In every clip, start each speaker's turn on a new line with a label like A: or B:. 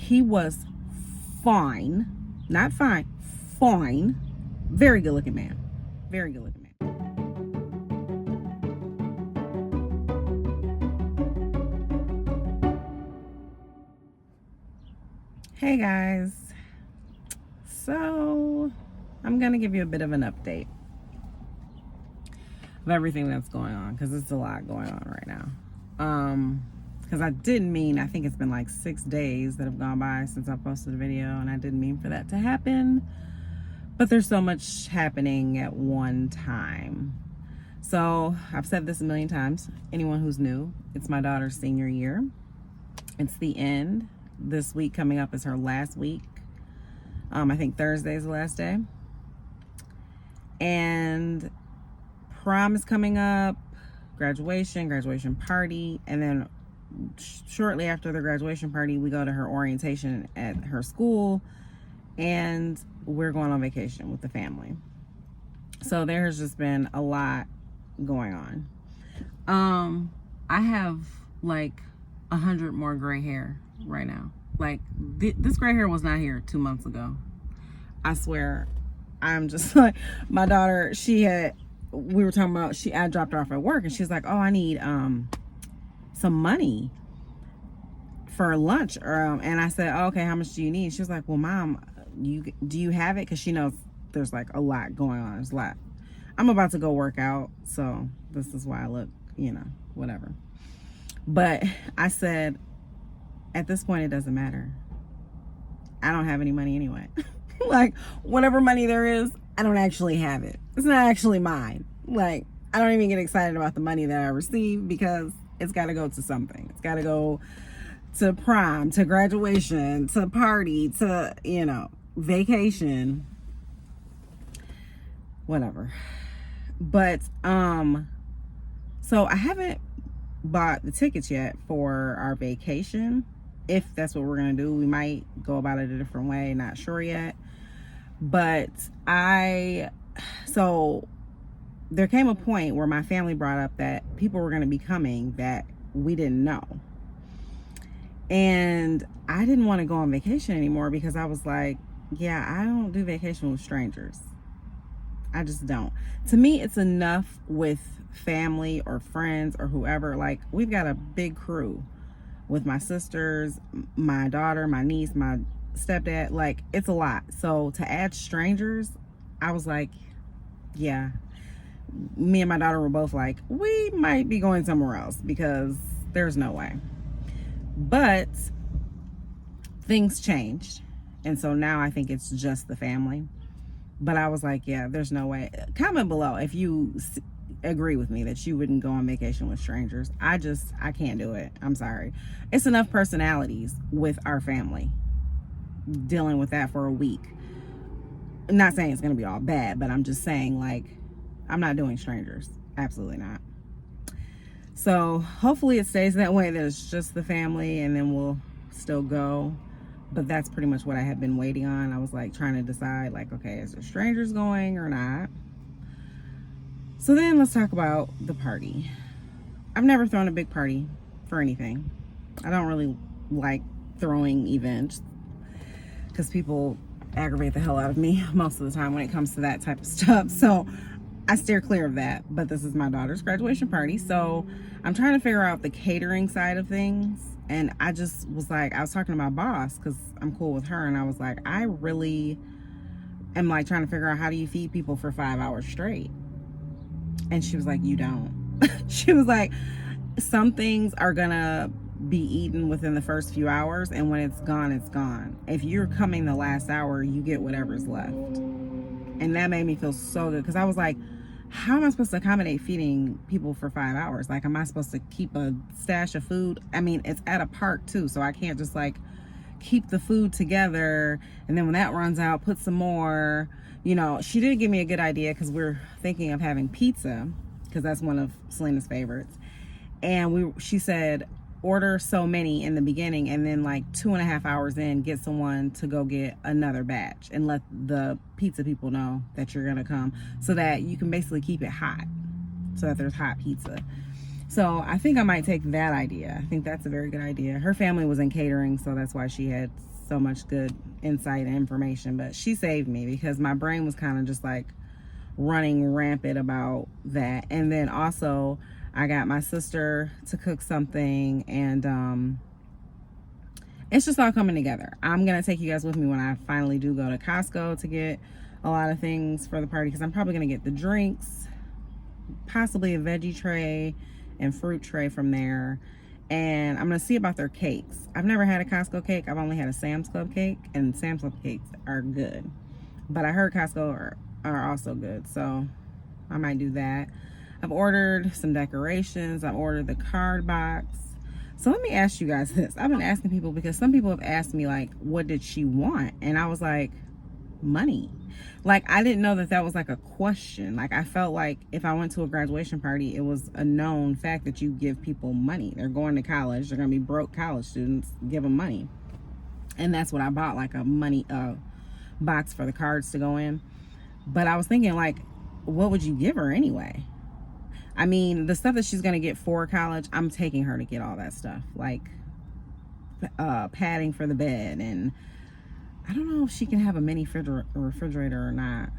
A: He was fine, not fine, fine. Very good looking man. Very good looking man. Hey guys. So I'm going to give you a bit of an update of everything that's going on, because it's a lot going on right now. Because I think it's been like 6 days that have gone by since I posted a video, and I didn't mean for that to happen. But there's so much happening at one time. So I've said this a million times. Anyone who's new, it's my daughter's senior year. It's the end. This week coming up is her last week. I think Thursday is the last day. And prom is coming up, graduation party, and then shortly after the graduation party, we go to her orientation at her school, and we're going on vacation with the family. So there has just been a lot going on. I have like 100 more gray hair right now. Like this gray hair was not here 2 months ago. I swear. I'm just like, my daughter, we were talking about, I dropped her off at work, and she's like, oh, I need some money for lunch. And I said, oh, okay, how much do you need? She was like, well, Mom, do you have it? Because she knows there's like a lot going on. There's a lot. I'm about to go work out, so this is why I look, whatever. But I said, at this point, it doesn't matter. I don't have any money anyway. Like, whatever money there is, I don't actually have it. It's not actually mine. Like, I don't even get excited about the money that I receive, because it's got to go to something. It's got to go to prom, to graduation, to party, to, vacation, whatever. But, so I haven't bought the tickets yet for our vacation. If that's what we're going to do, we might go about it a different way. Not sure yet. But so there came a point where my family brought up that people were going to be coming that we didn't know. And I didn't want to go on vacation anymore, because I was like, yeah, I don't do vacation with strangers. I just don't. To me, it's enough with family or friends or whoever. Like, we've got a big crew with my sisters, my daughter, my niece, my stepdad. Like, it's a lot. So to add strangers, I was like, yeah. Me and my daughter were both like, we might be going somewhere else, because there's no way. But things changed, and so now I think it's just the family. But I was like, yeah, there's no way. Comment below if you agree with me that you wouldn't go on vacation with strangers. I can't do it. I'm sorry. It's enough personalities with our family dealing with that for a week. I'm not saying it's going to be all bad, but I'm just saying, like, I'm not doing strangers. Absolutely not. So hopefully it stays that way, that it's just the family, and then we'll still go. But that's pretty much what I had been waiting on. I was like trying to decide, like, okay, is there strangers going or not? So then let's talk about the party. I've never thrown a big party for anything. I don't really like throwing events, because people aggravate the hell out of me most of the time when it comes to that type of stuff. So I steer clear of that. But this is my daughter's graduation party, so I'm trying to figure out the catering side of things. And I just was like, I was talking to my boss, because I'm cool with her, and I was like, I really am like trying to figure out, how do you feed people for 5 hours straight? And she was like, you don't. She was like, some things are gonna be eaten within the first few hours, and when it's gone, it's gone. If you're coming the last hour, you get whatever's left. And that made me feel so good, because I was like, how am I supposed to accommodate feeding people for 5 hours? Like, am I supposed to keep a stash of food? I mean, it's at a park too, so I can't just like keep the food together, and then when that runs out, put some more. She did give me a good idea, because we're thinking of having pizza, because that's one of Selena's favorites. And she said, order so many in the beginning, and then like 2.5 hours in, get someone to go get another batch, and let the pizza people know that you're gonna come, so that you can basically keep it hot, so that there's hot pizza. So I think I might take that idea. I think that's a very good idea. Her family was in catering, so that's why she had so much good insight and information. But she saved me because my brain was kind of just like running rampant about that. And then also I got my sister to cook something, and it's just all coming together. I'm gonna take you guys with me when I finally do go to Costco to get a lot of things for the party, because I'm probably gonna get the drinks, possibly a veggie tray and fruit tray from there, and I'm gonna see about their cakes. I've never had a Costco cake. I've only had a Sam's Club cake, and Sam's Club cakes are good, but I heard Costco are also good, so I might do that. I've ordered some decorations. I've ordered the card box. So let me ask you guys this. I've been asking people because some people have asked me, like, what did she want? And I was like, money. Like, I didn't know that that was like a question. Like, I felt like if I went to a graduation party, it was a known fact that you give people money. They're going to college. They're going to be broke college students. Give them money. And that's what I bought, like a money box for the cards to go in. But I was thinking, like, what would you give her anyway? I mean, the stuff that she's going to get for college, I'm taking her to get all that stuff. Like padding for the bed, and I don't know if she can have a mini refrigerator or not,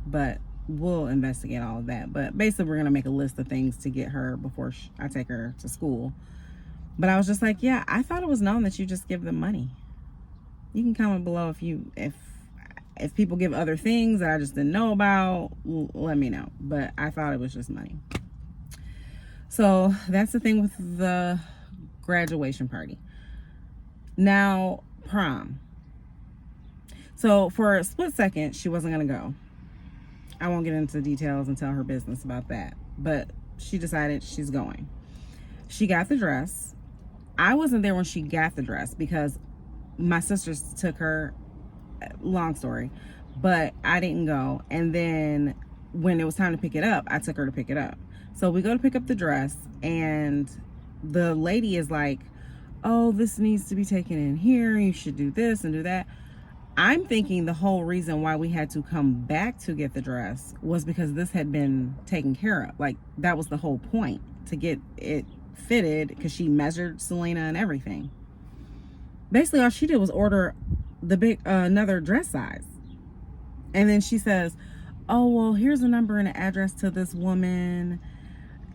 A: but we'll investigate all of that. But basically, we're going to make a list of things to get her before I take her to school. But I was just like, yeah, I thought it was known that you just give them money. You can comment below if people give other things that I just didn't know about. Let me know. But I thought it was just money. So that's the thing with the graduation party. Now, prom. So for a split second, she wasn't going to go. I won't get into details and tell her business about that. But she decided she's going. She got the dress. I wasn't there when she got the dress because my sisters took her. Long story. But I didn't go. And then when it was time to pick it up, I took her to pick it up. So we go to pick up the dress, and the lady is like, oh, this needs to be taken in here. You should do this and do that. I'm thinking the whole reason why we had to come back to get the dress was because this had been taken care of. Like, that was the whole point, to get it fitted, because she measured Selena and everything. Basically, all she did was order the another dress size. And then she says, oh, well, here's a number and an address to this woman.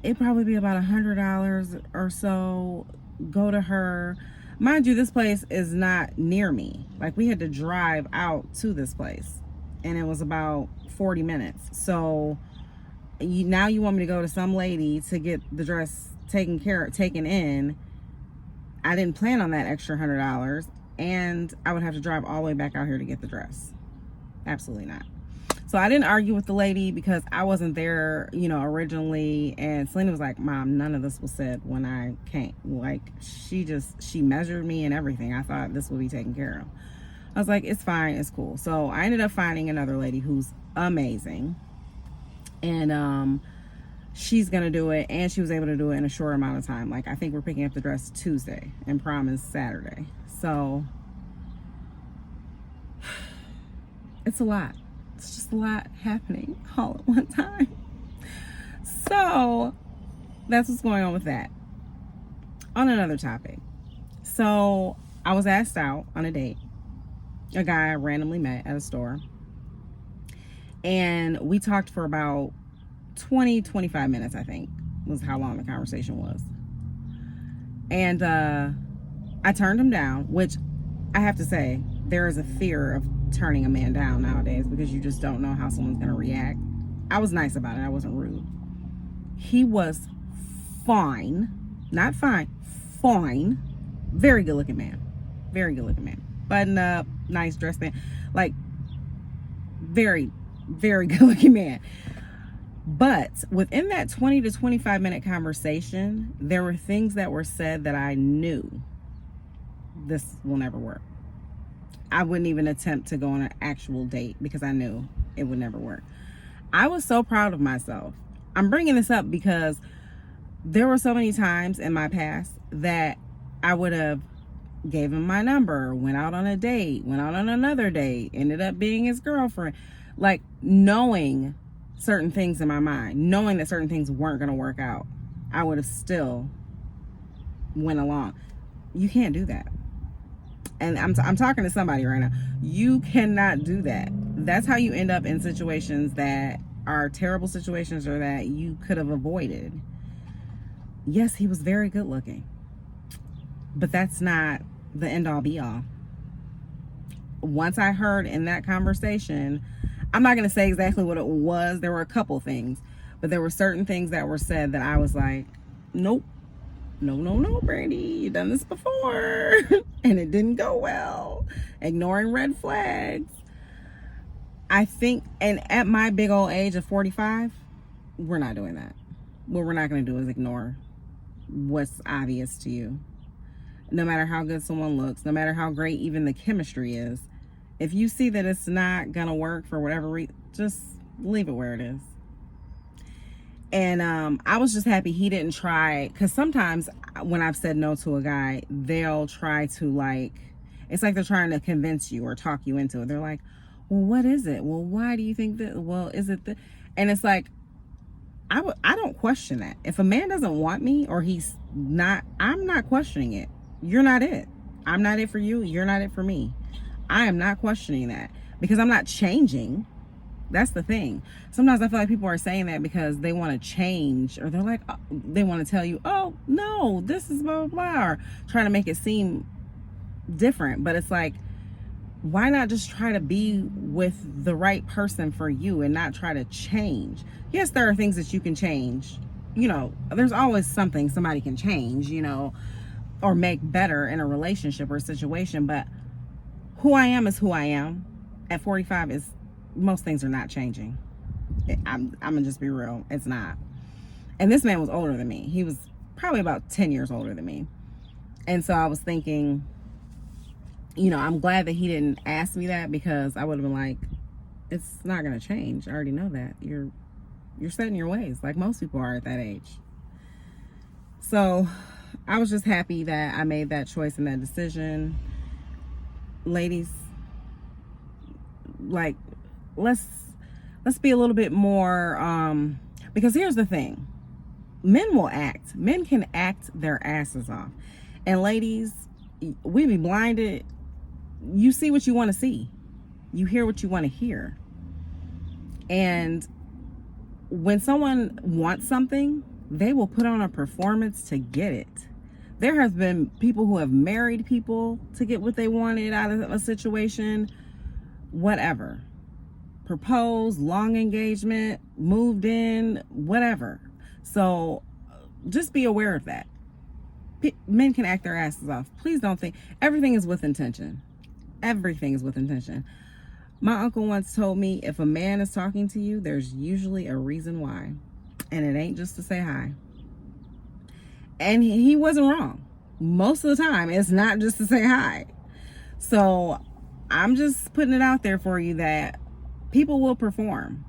A: It'd probably be about $100 or so. Go to her. Mind you, this place is not near me. Like, we had to drive out to this place, and it was about 40 minutes. So now you want me to go to some lady to get the dress taken in. I didn't plan on that extra $100, and I would have to drive all the way back out here to get the dress. Absolutely not. So I didn't argue with the lady because I wasn't there, originally. And Selena was like, Mom, none of this was said when I came. Like, she measured me and everything. I thought this would be taken care of. I was like, it's fine, it's cool. So I ended up finding another lady who's amazing. And she's going to do it. And she was able to do it in a short amount of time. Like, I think we're picking up the dress Tuesday and prom is Saturday. So it's a lot. It's just a lot happening all at one time. So that's what's going on with that. On another topic. So I was asked out on a date. A guy I randomly met at a store. And we talked for about 25 minutes, I think, was how long the conversation was. And I turned him down, which I have to say, there is a fear of turning a man down nowadays because you just don't know how someone's going to react. I was nice about it. I wasn't rude. He was fine. Not fine. Fine. Very good looking man. Very good looking man. Button up. Nice dress man. Like, very, very good looking man. But within that 20 to 25 minute conversation, there were things that were said that I knew this will never work. I wouldn't even attempt to go on an actual date because I knew it would never work. I was so proud of myself. I'm bringing this up because there were so many times in my past that I would have gave him my number, went out on a date, went out on another date, ended up being his girlfriend. Like, knowing certain things in my mind, knowing that certain things weren't going to work out. I would have still went along. You can't do that. And I'm talking to somebody right now. You cannot do that. That's how you end up in situations that are terrible situations or that you could have avoided. Yes, he was very good looking, but that's not the end all be all. Once I heard in that conversation, I'm not going to say exactly what it was. There were a couple things, but there were certain things that were said that I was like, nope, no, Brandy, you've done this before and it didn't go well. Ignoring red flags. I think, and at my big old age of 45, we're not doing that. What we're not going to do is ignore what's obvious to you. No matter how good someone looks, no matter how great even the chemistry is, if you see that it's not gonna work for whatever reason, just leave it where it is. And I was just happy he didn't try, because sometimes when I've said no to a guy, they'll try to, like, it's like they're trying to convince you or talk you into it. They're like, well, what is it? Well, why do you think that? Well, is it the? And it's like, I don't question that. If a man doesn't want me or he's not, I'm not questioning it. You're not it. I'm not it for you. You're not it for me. I am not questioning that because I'm not changing. That's the thing. Sometimes I feel like people are saying that because they want to change, or they're like, they want to tell you, oh, no, this is blah, blah, blah, or trying to make it seem different. But it's like, why not just try to be with the right person for you and not try to change? Yes, there are things that you can change. You know, there's always something somebody can change, you know, or make better in a relationship or a situation. But who I am is who I am. At 45 is, most things are not changing. I'm gonna just be real. It's not. And this man was older than me. He was probably about 10 years older than me. And so I was thinking, you know, I'm glad that he didn't ask me that, because I would have been like, it's not gonna change. I already know that. You're set in your ways, like most people are at that age. So I was just happy that I made that choice and that decision. Ladies, like, let's be a little bit more, because here's the thing. Men can act their asses off. And ladies, we be blinded. You see what you want to see. You hear what you want to hear. And when someone wants something, they will put on a performance to get it. There have been people who have married people to get what they wanted out of a situation, whatever. Proposed, long engagement, moved in, whatever. So just be aware of that. Men can act their asses off. Please don't think everything is with intention. Everything is with intention. My uncle once told me, if a man is talking to you, there's usually a reason why. And it ain't just to say hi. And he wasn't wrong. Most of the time, it's not just to say hi. So I'm just putting it out there for you that people will perform.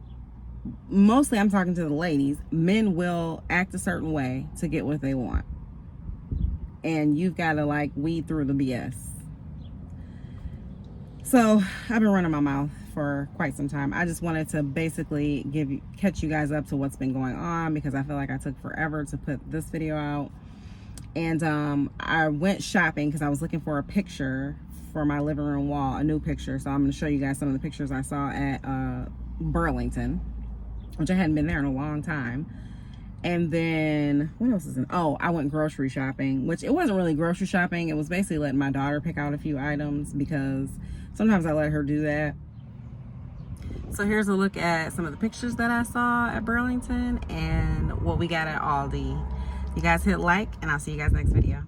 A: Mostly I'm talking to the ladies. Men will act a certain way to get what they want. And you've got to, like, weed through the BS. So I've been running my mouth for quite some time. I just wanted to basically catch you guys up to what's been going on, because I feel like I took forever to put this video out. And I went shopping because I was looking for a picture for my living room wall, a new picture. So I'm going to show you guys some of the pictures I saw at Burlington, which I hadn't been there in a long time. And then what else is in? Oh, I went grocery shopping, which it wasn't really grocery shopping. It was basically letting my daughter pick out a few items, because sometimes I let her do that. So here's a look at some of the pictures that I saw at Burlington and what we got at Aldi. You guys hit like, and I'll see you guys next video.